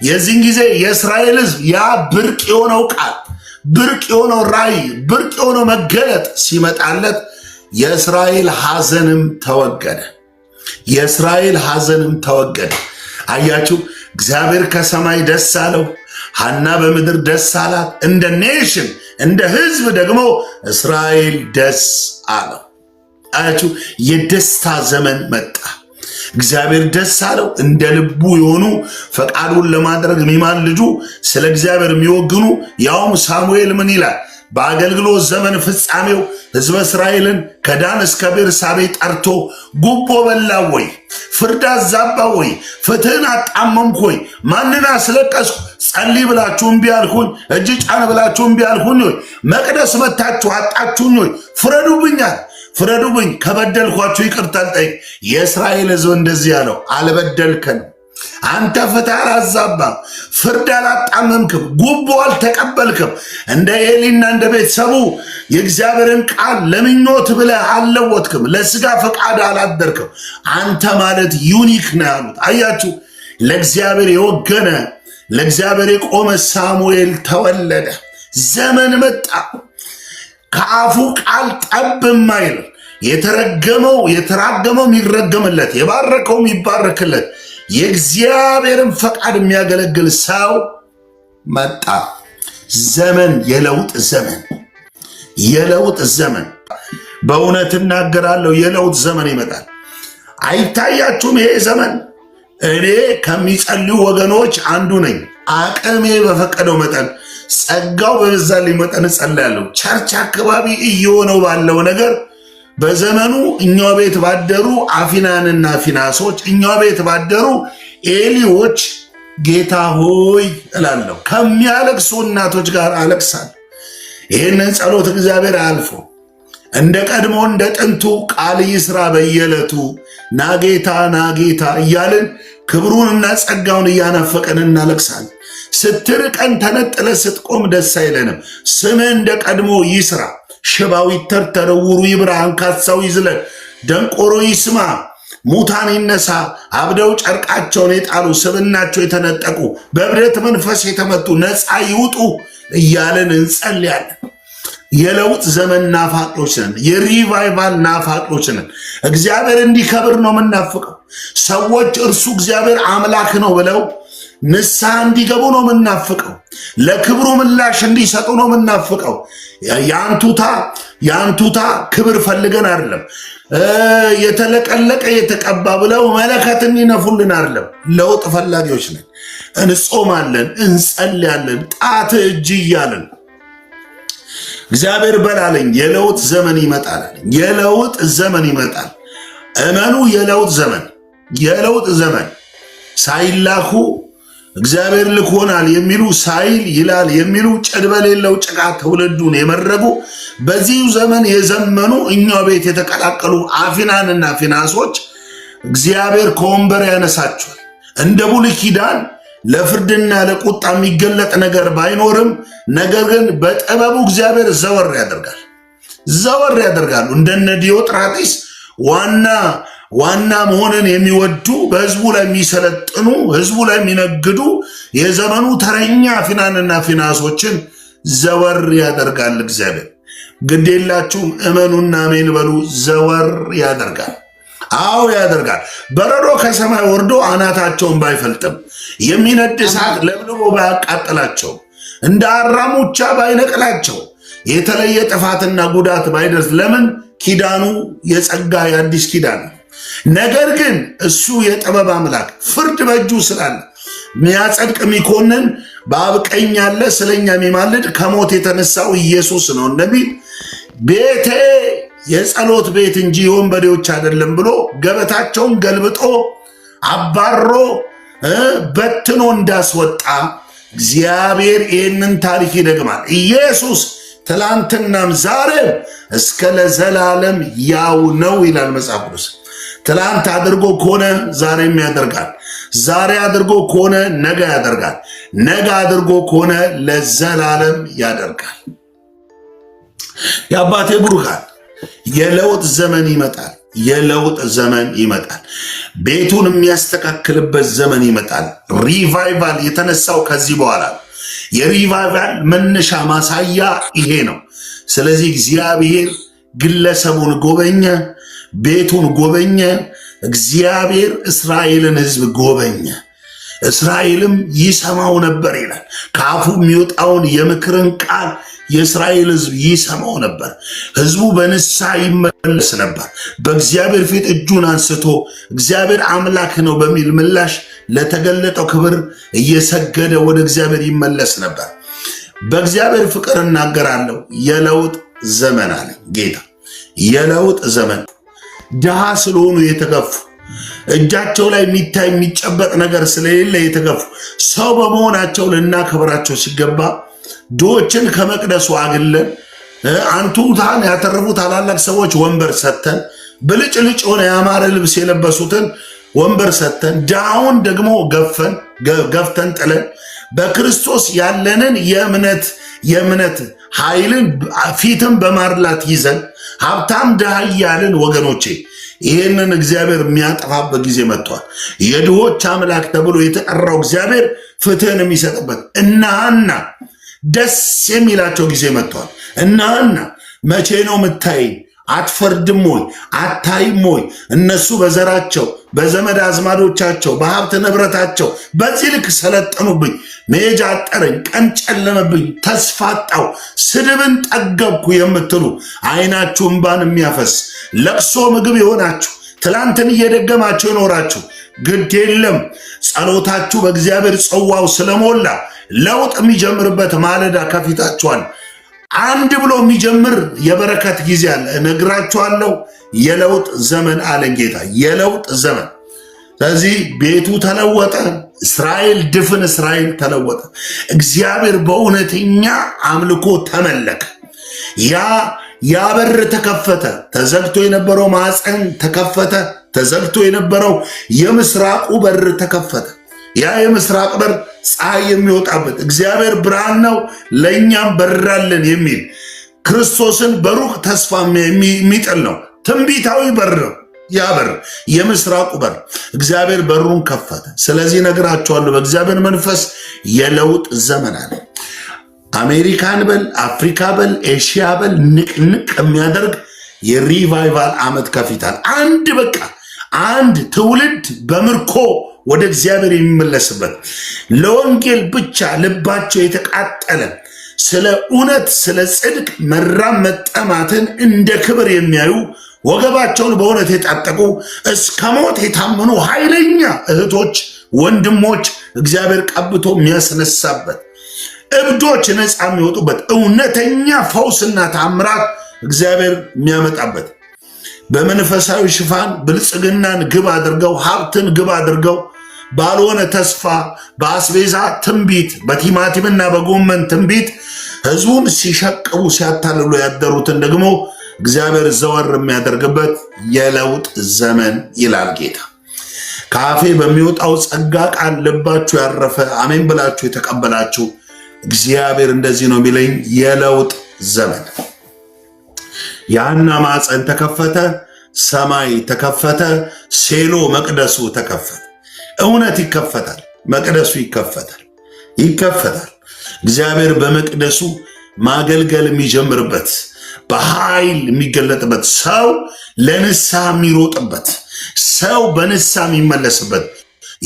Speaker 1: የዚህን ጊዜ የእስራኤል ሕዝብ ያ ብርቅ የሆነው ቃል፣ ብርቅ የሆነው ራእይ፣ ብርቅ የሆነው መገለጥ ሲመጣለት የእስራኤል ሐዘንም ተወገደ። የእስራኤል ሐዘንም ተወገደ። አያችሁ፣ እግዚአብሔር ከሰማይ ደስ አለው፣ ሐና በምድር ደስ አላት። እንደ ኔሽን እንደ ሕዝብ ደግሞ እስራኤል ደስ አለው። አያችሁ፣ የደስታ ዘመን መጣ። እግዚአብሔር ደስ አለው። እንደ ልቡ የሆኑ ፈቃዱን ለማድረግ የሚማልዱ ስለ እግዚአብሔር የሚወግኑ ያውም ሳሙኤል ምን ይላል? በአገልግሎት ዘመን ፍጻሜው ሕዝበ እስራኤልን ከዳን እስከ ቤርሳቤ ጠርቶ ጉቦ በላ ወይ? ፍርድ አዛባ ወይ? ፍትህን አጣመምኩ ወይ? ማንን አስለቀስኩ? ጸልይ ብላችሁ እምቢ አልኩኝ? እጅ ጫን ብላችሁ እምቢ አልኩኝ ወይ? መቅደስ መታችሁ አጣችሁኝ ወይ? ፍረዱብኛል፣ ፍረዱብኝ፣ ከበደልኳችሁ ይቅርታ ልጠይቅ። የእስራኤል ሕዝብ እንደዚህ ያለው አልበደልከንም፣ አንተ ፍትህ አላዛባም፣ ፍርድ አላጣመምክም፣ ጉቦ አልተቀበልክም፣ እንደ ኤሊና እንደ ቤተሰቡ የእግዚአብሔርን ቃል ለምኞት ብለህ አልለወጥክም፣ ለስጋ ፈቃድ አላደርክም። አንተ ማለት ዩኒክ ነው ያሉት። አያችሁ፣ ለእግዚአብሔር የወገነ ለእግዚአብሔር የቆመ ሳሙኤል ተወለደ። ዘመን መጣ። ከአፉ ቃል ጠብ የማይል የተራገመው የሚረገምለት፣ የባረከው የሚባረክለት የእግዚአብሔርን ፈቃድ የሚያገለግል ሰው መጣ። ዘመን፣ የለውጥ ዘመን፣ የለውጥ ዘመን። በእውነት እናገራለሁ፣ የለውጥ ዘመን ይመጣል። አይታያችሁም? ይሄ ዘመን እኔ ከሚጸልዩ ወገኖች አንዱ ነኝ። አቅሜ በፈቀደው መጠን፣ ጸጋው በበዛልኝ መጠን እጸልያለሁ። ቸርች አካባቢ እየሆነው ባለው ነገር በዘመኑ እኛ ቤት ባደሩ አፊናንና ፊናሶች፣ እኛ ቤት ባደሩ ኤሊዎች ጌታ ሆይ እላለሁ። ከሚያለቅሱ እናቶች ጋር አለቅሳለሁ። ይህንን ጸሎት እግዚአብሔር አልፎ እንደ ቀድሞ እንደ ጥንቱ ቃል ይስራ በየዕለቱ ናጌታ ናጌታ እያልን ክብሩንና ጸጋውን እያናፈቀን እናለቅሳለን። ስትርቀን ተነጥለ ስትቆም ደስ አይለንም። ስምህ እንደ ቀድሞ ይስራ። ሽባው ይተርተር፣ ዕውሩ ይብራ፣ አንካሳው ይዝለል፣ ደንቆሮ ይስማ፣ ሙታን ይነሳ፣ አብደው ጨርቃቸውን የጣሉ ስብናቸው የተነጠቁ በእብደት መንፈስ የተመቱ ነፃ ይውጡ እያለን እንጸልያለን። የለውጥ ዘመን ናፋቂዎች ነን። የሪቫይቫል ናፋቂዎች ነን። እግዚአብሔር እንዲከብር ነው የምናፍቀው። ሰዎች እርሱ እግዚአብሔር አምላክ ነው ብለው ንስሐ እንዲገቡ ነው የምናፍቀው። ለክብሩ ምላሽ እንዲሰጡ ነው የምናፍቀው። የአንቱታ ክብር ፈልገን አይደለም። የተለቀለቀ የተቀባ ብለው መለከት እንዲነፉልን አይደለም። ለውጥ ፈላጊዎች ነን። እንጾማለን፣ እንጸልያለን፣ ጣት እጅ እያለን እግዚአብሔር በላለኝ የለውጥ ዘመን ይመጣል። የለውጥ ዘመን ይመጣል። እመኑ። የለውጥ ዘመን ሳይላኩ እግዚአብሔር ልኮናል የሚሉ ሳይል ይላል የሚሉ ጭድ በሌለው ጭቃ ትውልዱን የመረጉ በዚህ ዘመን የዘመኑ እኛ ቤት የተቀላቀሉ አፊናንና ፊናሶች እግዚአብሔር ከወንበር ያነሳቸዋል። እንደ ብሉይ ኪዳን ለፍርድና ለቁጣ የሚገለጥ ነገር ባይኖርም፣ ነገር ግን በጥበቡ እግዚአብሔር ዘወር ያደርጋሉ። እንደነ ዲዮጥራጢስ ዋና መሆንን የሚወዱ በህዝቡ ላይ የሚሰለጥኑ ህዝቡ ላይ የሚነግዱ የዘመኑ ተረኛ ፊናንና ፊናሶችን ዘወር ያደርጋል እግዚአብሔር። ግዴላችሁም፣ እመኑና አሜን በሉ። ዘወር ያደርጋል። አዎ ያደርጋል። በረዶ ከሰማይ ወርዶ አናታቸውን ባይፈልጥም፣ የሚነድ እሳት ለብልቦ ባያቃጥላቸው፣ እንደ አራሙቻ ባይነቅላቸው፣ የተለየ ጥፋትና ጉዳት ባይደርስ። ለምን? ኪዳኑ የጸጋ የአዲስ ኪዳን ነው። ነገር ግን እሱ የጥበብ አምላክ ፍርድ በእጁ ስላለ የሚያጸድቅ የሚኮንን በአብ ቀኝ ያለ ስለኛ የሚማልድ ከሞት የተነሳው ኢየሱስ ነው እንደሚል ቤቴ የጸሎት ቤት እንጂ የወንበዴዎች አይደለም ብሎ ገበታቸውን ገልብጦ አባሮ በትኖ እንዳስወጣ እግዚአብሔር ይህንን ታሪክ ይደግማል። ኢየሱስ ትላንትናም ዛሬም እስከ ለዘላለም ያው ነው ይላል መጽሐፍ ቅዱስ። ትላንት አድርጎ ከሆነ ዛሬም ያደርጋል። ዛሬ አድርጎ ከሆነ ነገ ያደርጋል። ነገ አድርጎ ከሆነ ለዘላለም ያደርጋል። የአባቴ ብሩካን የለውጥ ዘመን ይመጣል። የለውጥ ዘመን ይመጣል። ቤቱን የሚያስተካክልበት ዘመን ይመጣል። ሪቫይቫል የተነሳው ከዚህ በኋላ የሪቫይቫል መነሻ ማሳያ ይሄ ነው። ስለዚህ እግዚአብሔር ግለሰቡን ጎበኘ፣ ቤቱን ጎበኘ። እግዚአብሔር እስራኤልን ሕዝብ ጎበኘ። እስራኤልም ይሰማው ነበር ይላል። ከአፉ የሚወጣውን የምክርን ቃል የእስራኤል ሕዝብ ይሰማው ነበር። ሕዝቡ በንስሐ ይመለስ ነበር። በእግዚአብሔር ፊት እጁን አንስቶ እግዚአብሔር አምላክ ነው በሚል ምላሽ ለተገለጠው ክብር እየሰገደ ወደ እግዚአብሔር ይመለስ ነበር። በእግዚአብሔር ፍቅር እናገራለሁ። የለውጥ ዘመን አለ ጌታ። የለውጥ ዘመን ድሃ ስለሆኑ የተገፉ እጃቸው ላይ የሚታይ የሚጨበጥ ነገር ስለሌለ የተገፉ ሰው በመሆናቸው ልናከብራቸው ሲገባ ድሆችን ከመቅደሱ አግለን አንቱታን ያተረፉ ታላላቅ ሰዎች ወንበር ሰተን ብልጭልጭ ሆነ ያማረ ልብስ የለበሱትን ወንበር ሰተን ድሃውን ደግሞ ገፍተን ጥለን በክርስቶስ ያለንን የእምነት ኃይልን ፊትን በማርላት ይዘን ሀብታም ድሃ እያልን ወገኖቼ ይህንን እግዚአብሔር የሚያጠፋበት ጊዜ መጥቷል። የድሆች አምላክ ተብሎ የተጠራው እግዚአብሔር ፍትህን የሚሰጥበት እናና ደስ የሚላቸው ጊዜ መጥቷል። እናና መቼ ነው የምታይ? አትፈርድም ወይ? አታይም ወይ? እነሱ በዘራቸው በዘመድ አዝማዶቻቸው በሀብት ንብረታቸው በዚህ ልክ ሰለጠኑብኝ፣ መሄጃ አጠረኝ፣ ቀን ጨለመብኝ፣ ተስፋ አጣው፣ ስድብን ጠገብኩ የምትሉ አይናችሁ እንባን የሚያፈስ ለቅሶ ምግብ የሆናችሁ ትላንትን እየደገማችሁ የኖራችሁ ግድ የለም ጸሎታችሁ በእግዚአብሔር ጽዋው ስለሞላ ለውጥ የሚጀምርበት ማለዳ ከፊታችኋል። አንድ ብሎ የሚጀምር የበረከት ጊዜ አለ። እነግራችኋለሁ። የለውጥ ዘመን አለን ጌታ። የለውጥ ዘመን። ስለዚህ ቤቱ ተለወጠ። እስራኤል ድፍን እስራኤል ተለወጠ። እግዚአብሔር በእውነተኛ አምልኮ ተመለከ። ያ በር ተከፈተ። ተዘግቶ የነበረው ማዕፀን ተከፈተ። ተዘግቶ የነበረው የምስራቁ በር ተከፈተ። ያ የምስራቅ በር ፀሐይ የሚወጣበት እግዚአብሔር ብርሃን ነው ለእኛም በራለን የሚል ክርስቶስን በሩቅ ተስፋ የሚጥል ነው። ትንቢታዊ በር ነው። ያ በር የምስራቁ በር እግዚአብሔር በሩን ከፈተ። ስለዚህ ነግራቸዋለሁ፣ በእግዚአብሔር መንፈስ የለውጥ ዘመን አለ። አሜሪካን በል አፍሪካ በል ኤሽያ በል ንቅንቅ የሚያደርግ የሪቫይቫል ዓመት ከፊታል። አንድ ትውልድ በምርኮ ወደ እግዚአብሔር የሚመለስበት ለወንጌል ብቻ ልባቸው የተቃጠለ ስለ እውነት ስለ ጽድቅ መራም መጠማትን እንደ ክብር የሚያዩ ወገባቸውን በእውነት የታጠቁ እስከ ሞት የታመኑ ኃይለኛ እህቶች ወንድሞች እግዚአብሔር ቀብቶ የሚያስነሳበት እብዶች ነፃ የሚወጡበት እውነተኛ ፈውስና ታምራት እግዚአብሔር የሚያመጣበት በመንፈሳዊ ሽፋን ብልጽግናን ግብ አድርገው ሀብትን ግብ አድርገው ባልሆነ ተስፋ በአስቤዛ ትንቢት በቲማቲምና በጎመን ትንቢት ሕዝቡን ሲሸቅቡ ሲያታልሉ ያደሩትን ደግሞ እግዚአብሔር ዘወር የሚያደርግበት የለውጥ ዘመን ይላል ጌታ። ከአፌ በሚወጣው ጸጋ ቃል ልባችሁ ያረፈ አሜን ብላችሁ የተቀበላችሁ እግዚአብሔር እንደዚህ ነው የሚለኝ፣ የለውጥ ዘመን። የሐና ማፀን ተከፈተ፣ ሰማይ ተከፈተ፣ ሴሎ መቅደሱ ተከፈተ። እውነት ይከፈታል፣ መቅደሱ ይከፈታል። እግዚአብሔር በመቅደሱ ማገልገል የሚጀምርበት በኃይል የሚገለጥበት ሰው ለንስሐ የሚሮጥበት ሰው በንስሐ የሚመለስበት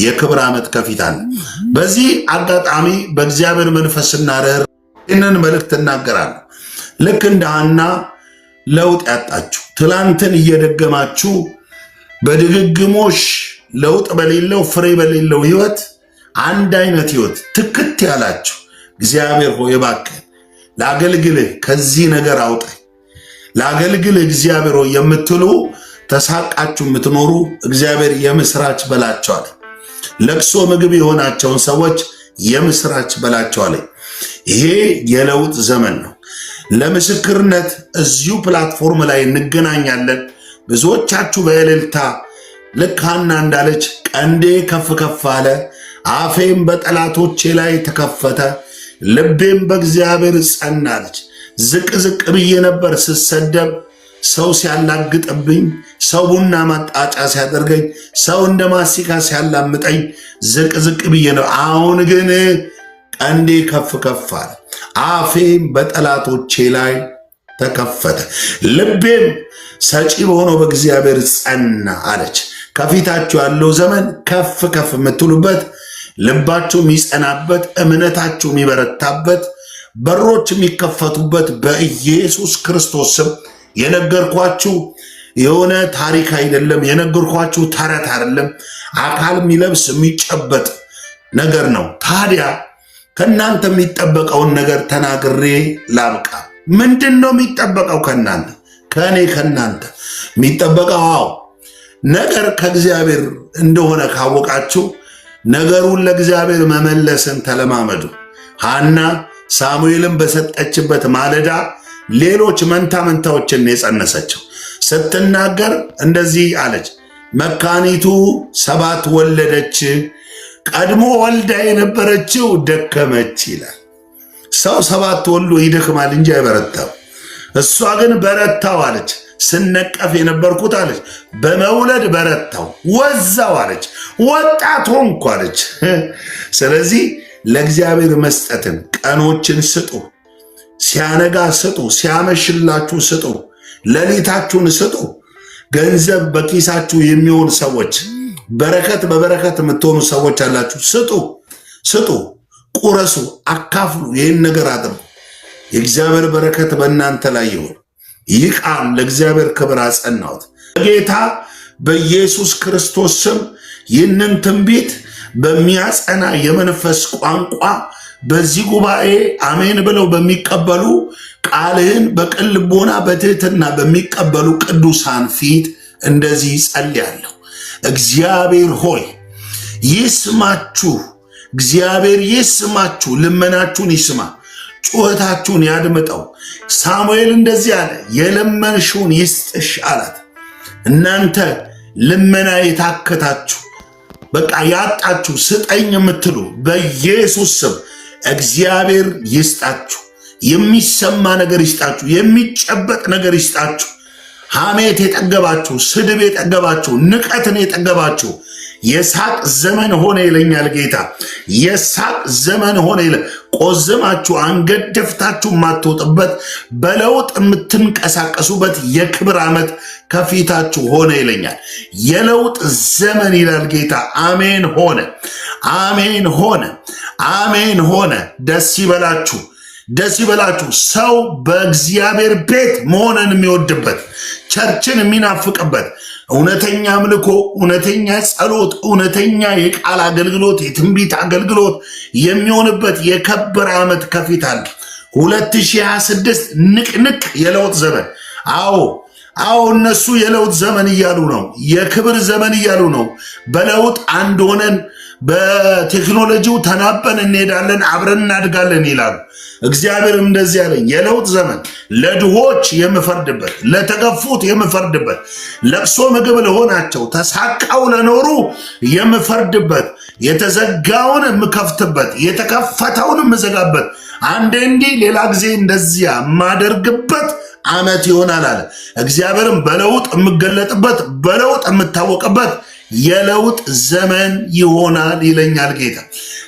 Speaker 1: የክብር ዓመት ከፊታል። በዚህ አጋጣሚ በእግዚአብሔር መንፈስና ርኅራኄ ይህንን መልእክት እናገራለሁ። ልክ እንደ ሐና ለውጥ ያጣችሁ ትላንትን እየደገማችሁ በድግግሞሽ ለውጥ በሌለው ፍሬ በሌለው ህይወት አንድ አይነት ህይወት ትክት ያላችሁ እግዚአብሔር ሆይ እባክህ ላገልግልህ፣ ከዚህ ነገር አውጣኝ። ላገልግል እግዚአብሔር የምትሉ ተሳቃችሁ የምትኖሩ እግዚአብሔር የምስራች በላቸዋል። ለቅሶ ምግብ የሆናቸውን ሰዎች የምስራች በላቸዋል። ይሄ የለውጥ ዘመን ነው። ለምስክርነት እዚሁ ፕላትፎርም ላይ እንገናኛለን። ብዙዎቻችሁ በእልልታ ልክ ሐና እንዳለች ቀንዴ ከፍ ከፍ አለ፣ አፌም በጠላቶቼ ላይ ተከፈተ፣ ልቤም በእግዚአብሔር ጸናለች። ዝቅ ዝቅ ብዬ ነበር ስሰደብ፣ ሰው ሲያላግጥብኝ፣ ሰው ቡና ማጣጫ ሲያደርገኝ፣ ሰው እንደ ማሲካ ሲያላምጠኝ ዝቅ ዝቅ ብዬ ነው። አሁን ግን ቀንዴ ከፍ ከፍ አለ፣ አፌም በጠላቶቼ ላይ ተከፈተ፣ ልቤም ሰጪ በሆነው በእግዚአብሔር ጸና አለች። ከፊታችሁ ያለው ዘመን ከፍ ከፍ የምትሉበት፣ ልባችሁ የሚጸናበት፣ እምነታችሁ የሚበረታበት፣ በሮች የሚከፈቱበት በኢየሱስ ክርስቶስ ስም የነገርኳችሁ የሆነ ታሪክ አይደለም። የነገርኳችሁ ተረት አይደለም። አካል የሚለብስ የሚጨበጥ ነገር ነው። ታዲያ ከእናንተ የሚጠበቀውን ነገር ተናግሬ ላብቃ። ምንድን ነው የሚጠበቀው ከእናንተ? ከእኔ ከእናንተ የሚጠበቀው ነገር ከእግዚአብሔር እንደሆነ ካወቃችሁ ነገሩን ለእግዚአብሔር መመለስን ተለማመዱ። ሐና ሳሙኤልን በሰጠችበት ማለዳ ሌሎች መንታ መንታዎችን የጸነሰችው ስትናገር እንደዚህ አለች፣ መካኒቱ 7 ወለደች፣ ቀድሞ ወልዳ የነበረችው ደከመች ይላል። ሰው 7 ወልዶ ይደክማል እንጂ አይበረታም። እሷ ግን በረታው አለች። ስነቀፍ የነበርኩት አለች በመውለድ በረታው፣ ወዛው አለች፣ ወጣት ሆንኩ አለች። ስለዚህ ለእግዚአብሔር መስጠትን ቀኖችን ስጡ፣ ሲያነጋ ስጡ፣ ሲያመሽላችሁ ስጡ፣ ሌሊታችሁን ስጡ። ገንዘብ በኪሳችሁ የሚሆን ሰዎች፣ በረከት በበረከት የምትሆኑ ሰዎች አላችሁ። ስጡ፣ ስጡ፣ ቁረሱ፣ አካፍሉ። ይህን ነገር አድርጉ። የእግዚአብሔር በረከት በእናንተ ላይ ይሁን። ይህ ቃል ለእግዚአብሔር ክብር አጸናሁት። በጌታ በኢየሱስ ክርስቶስ ስም ይህንን ትንቢት በሚያጸና የመንፈስ ቋንቋ በዚህ ጉባኤ አሜን ብለው በሚቀበሉ ቃልህን በቅን ልቦና በትህትና በሚቀበሉ ቅዱሳን ፊት እንደዚህ ጸልያለሁ። እግዚአብሔር ሆይ ይስማችሁ፣ እግዚአብሔር ይስማችሁ፣ ልመናችሁን ይስማ፣ ጩኸታችሁን ያድምጠው። ሳሙኤል እንደዚህ አለ፣ የለመንሽውን ይስጥሽ አላት። እናንተ ልመና የታከታችሁ በቃ ያጣችሁ ስጠኝ የምትሉ በኢየሱስ ስም እግዚአብሔር ይስጣችሁ። የሚሰማ ነገር ይስጣችሁ፣ የሚጨበጥ ነገር ይስጣችሁ። ሐሜት የጠገባችሁ፣ ስድብ የጠገባችሁ፣ ንቀትን የጠገባችሁ የሳቅ ዘመን ሆነ ይለኛል ጌታ። የሳቅ ዘመን ሆነ ይለ ቆዝማችሁ አንገት ደፍታችሁ የማትወጡበት በለውጥ የምትንቀሳቀሱበት የክብር ዓመት ከፊታችሁ ሆነ ይለኛል። የለውጥ ዘመን ይላል ጌታ። አሜን ሆነ፣ አሜን ሆነ፣ አሜን ሆነ። ደስ ይበላችሁ፣ ደስ ይበላችሁ። ሰው በእግዚአብሔር ቤት መሆንን የሚወድበት፣ ቸርችን የሚናፍቅበት፣ እውነተኛ አምልኮ፣ እውነተኛ ጸሎት፣ እውነተኛ የቃል አገልግሎት፣ የትንቢት አገልግሎት የሚሆንበት የከበረ ዓመት ከፊት አለ። 2026 ንቅንቅ የለውጥ ዘመን። አዎ እነሱ የለውጥ ዘመን እያሉ ነው፣ የክብር ዘመን እያሉ ነው። በለውጥ አንድ ሆነን በቴክኖሎጂው ተናበን እንሄዳለን፣ አብረን እናድጋለን ይላሉ። እግዚአብሔርም እንደዚህ ያለ የለውጥ ዘመን፣ ለድሆች የምፈርድበት፣ ለተገፉት የምፈርድበት፣ ለቅሶ ምግብ ለሆናቸው ተሳቀው ለኖሩ የምፈርድበት፣ የተዘጋውን የምከፍትበት፣ የተከፈተውን የምዘጋበት፣ አንዴ እንዲህ ሌላ ጊዜ እንደዚያ የማደርግበት ዓመት ይሆናል አለ። እግዚአብሔርም በለውጥ የምገለጥበት፣ በለውጥ የምታወቅበት የለውጥ ዘመን ይሆናል ይለኛል ጌታ።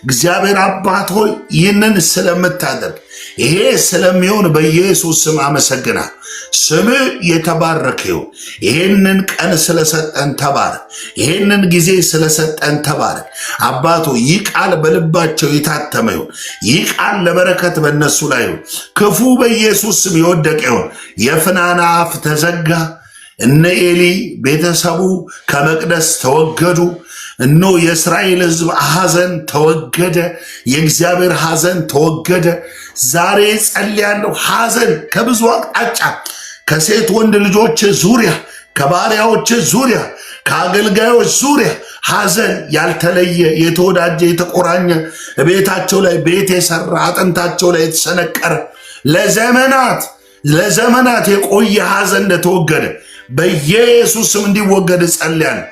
Speaker 1: እግዚአብሔር አባት ሆይ ይህንን ስለምታደርግ ይሄ ስለሚሆን በኢየሱስ ስም አመሰግናል። ስምህ የተባረከ ይሁን። ይሄንን ቀን ስለሰጠን ተባረክ። ይሄንን ጊዜ ስለሰጠን ተባረክ። አባቶ ይህ ቃል በልባቸው የታተመ ይሁን። ይህ ቃል ለበረከት በእነሱ ላይ ይሁን። ክፉ በኢየሱስ ስም የወደቀ ይሁን። የፍናና አፍ ተዘጋ። እነ ኤሊ ቤተሰቡ ከመቅደስ ተወገዱ። እኖ የእስራኤል ሕዝብ ሐዘን ተወገደ። የእግዚአብሔር ሐዘን ተወገደ። ዛሬ ጸልያለሁ፣ ሐዘን ከብዙ አቅጣጫ ከሴት ወንድ ልጆች ዙሪያ፣ ከባሪያዎች ዙሪያ፣ ከአገልጋዮች ዙሪያ ሐዘን ያልተለየ የተወዳጀ የተቆራኘ ቤታቸው ላይ ቤት የሰራ አጥንታቸው ላይ የተሰነቀረ ለዘመናት የቆየ ሐዘን እንደተወገደ በኢየሱስም እንዲወገድ ጸልያለሁ።